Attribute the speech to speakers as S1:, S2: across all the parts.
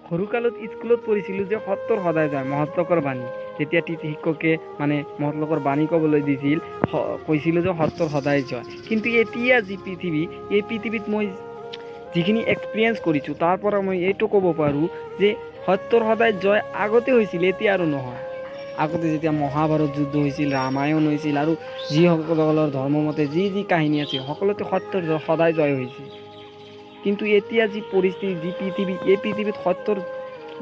S1: সৰুকালত স্কুলত পঢ়িছিলোঁ যে সত্যৰ সদায় জয়, মহৎলোকৰ বাণী। তেতিয়া শিক্ষকে মানে মহৎলোকৰ বাণী ক'বলৈ দিছিল, কৈছিলোঁ যে সত্যৰ সদায় জয়। কিন্তু এতিয়া যি পৃথিৱী, এই পৃথিৱীত মই যিখিনি এক্সপিৰিয়েঞ্চ কৰিছোঁ তাৰ পৰা মই এইটো ক'ব পাৰোঁ যে সত্যৰ সদায় জয় আগতে হৈছিল, এতিয়া আৰু নহয়। আগতে যেতিয়া মহাভাৰত যুদ্ধ হৈছিল, ৰামায়ণ হৈছিল আৰু যিসকলৰ ধৰ্মমতে যি যি কাহিনী আছিল সকলোতে সত্যৰ সদায় জয় হৈছিল। কিন্তু এতিয়া যি পৰিস্থিতি, যি পৃথিৱী, এই পৃথিৱীত সত্যৰ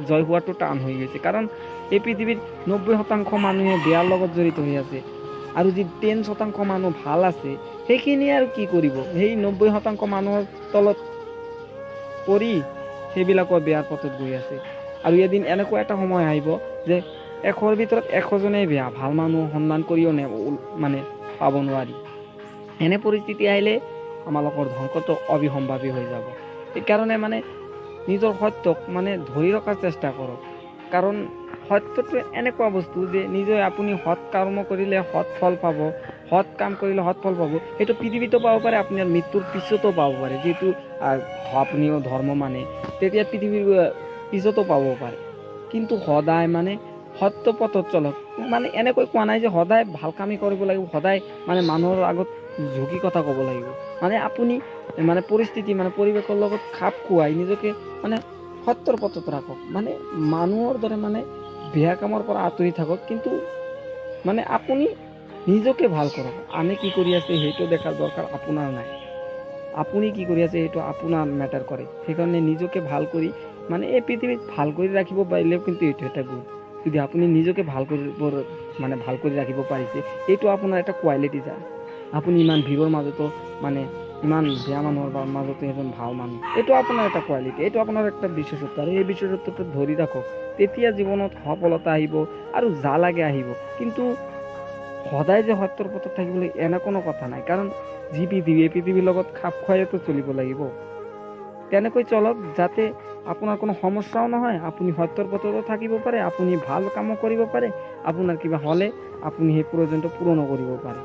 S1: জয় হোৱাটো টান হৈ গৈছে। কাৰণ এই পৃথিৱীত 90% মানুহে বেয়াৰ লগত জড়িত হৈ আছে আৰু যি 10% মানুহ ভাল আছে সেইখিনি আৰু কি কৰিব? সেই 90% মানুহৰ তলত পৰি সেইবিলাকৰ বেয়াৰ পথত গৈ আছে। আৰু এদিন এনেকুৱা এটা সময় আহিব যে 100ৰ ভিতৰত 100জনেই বেয়া, ভাল মানুহ সন্ধান কৰিও মানে পাব নোৱাৰি। এনে পৰিস্থিতি আহিলে আমালোকৰ ধ্বংসটো অবিসম্ভাৱী হৈ যাব। সেইকাৰণে মানে নিজৰ সত্যক মানে ধৰি ৰখাৰ চেষ্টা কৰক। কাৰণ সত্যটো এনেকুৱা বস্তু যে নিজে আপুনি সৎ কৰ্ম কৰিলে সৎ ফল পাব, সৎ কাম কৰিলে সৎ ফল পাব। সেইটো পৃথিৱীতো পাব পাৰে, আপোনাৰ মৃত্যুৰ পিছতো পাব পাৰে। যিহেতু আপুনিও ধৰ্ম মানে, তেতিয়া পৃথিৱীৰ পিছতো পাব পাৰে। কিন্তু সদায় মানে সত্য পথত চলক। মানে এনেকৈ কোৱা নাই যে সদায় ভাল কামেই কৰিব লাগিব, সদায় মানে মানুহৰ আগত ঝুঁকি কথা ক'ব লাগিব। মানে আপুনি মানে পৰিস্থিতি, মানে পৰিৱেশৰ লগত খাপ খুৱাই নিজকে মানে সত্যৰ পথত ৰাখক। মানে মানুহৰ দৰে মানে বেয়া কামৰ পৰা আঁতৰি থাকক, কিন্তু মানে আপুনি নিজকে ভাল কৰক। আনে কি কৰি আছে সেইটো দেখাৰ দৰকাৰ আপোনাৰ নাই। আপুনি কি কৰি আছে সেইটো আপোনাৰ মেটাৰ কৰে। সেইকাৰণে নিজকে ভাল কৰি মানে এই পৃথিৱীত ভাল কৰি ৰাখিব পাৰিলেও কিন্তু এইটো এটা গুণ। যদি আপুনি নিজকে ভাল কৰি ৰাখিব পাৰিছে, এইটো আপোনাৰ এটা কোৱালিটি যায়। আপুনি ইমান ভিৰৰ মাজতো মানে ইমান বেয়া মানুহৰ মাজতো এজন ভাল মানুহ, এইটো আপোনাৰ এটা কোৱালিটি, এইটো আপোনাৰ একটা বিশেষত্ব। আৰু এই বিশেষত্বটো ধৰি ৰাখক, তেতিয়া জীৱনত সফলতা আহিব আৰু যা লাগে আহিব। কিন্তু সদায় যে সত্যৰ পথত থাকিবলৈ এনে কোনো কথা নাই। কাৰণ যি পৃথিৱী, এই পৃথিৱীৰ লগত খাপ খুৱাইতো চলিব লাগিব। তেনেকৈ চলক যাতে আপোনাৰ কোনো সমস্যাও নহয়, আপুনি সত্যৰ পথতো থাকিব পাৰে, আপুনি ভাল কামো কৰিব পাৰে, আপোনাৰ কিবা হ'লে আপুনি সেই প্ৰয়োজনটো পূৰণো কৰিব পাৰে।